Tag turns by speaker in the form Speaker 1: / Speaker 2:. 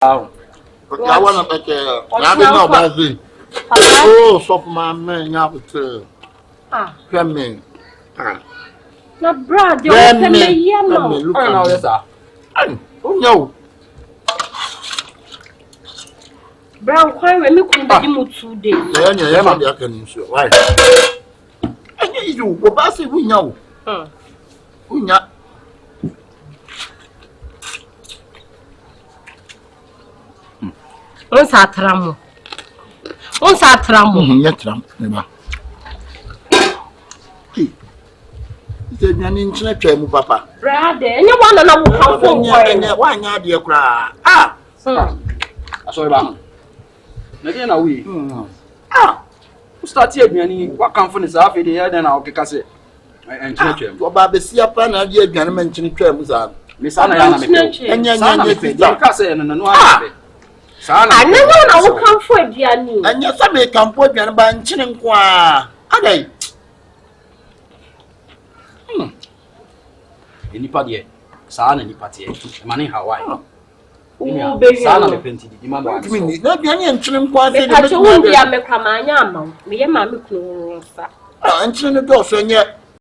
Speaker 1: I want to make a oh, so my man, you have come in.
Speaker 2: No, brother, you can be yellow.
Speaker 1: Oh, no.
Speaker 2: Brown, why when you come back in 2 days?
Speaker 1: I can show. Why? I need you, but I say we know. We know.
Speaker 2: Once I tram. Once I tram.
Speaker 1: Yet, never. Said an internet train, Papa.
Speaker 2: Brother, anyone on our phone.
Speaker 1: Why not, dear cry? Ah,
Speaker 3: I saw about. Now we. Start here, Granny. What conference half a day, then I'll kick it. And church.
Speaker 1: About the sea plan, I dear gentlemen, terms are
Speaker 3: Miss Anna, and
Speaker 2: I never know come for Diani.
Speaker 1: and yes, I may come for Jan Ban Chin Qua. Are they?
Speaker 3: Anybody, San and Party, money Hawaii.
Speaker 2: Oh, baby,
Speaker 3: Sana painted the man.
Speaker 1: Not Yanni and Chin Qua.
Speaker 2: I won't be a Mecramania, me and Mammy Close.
Speaker 1: And Chin the door, so yet.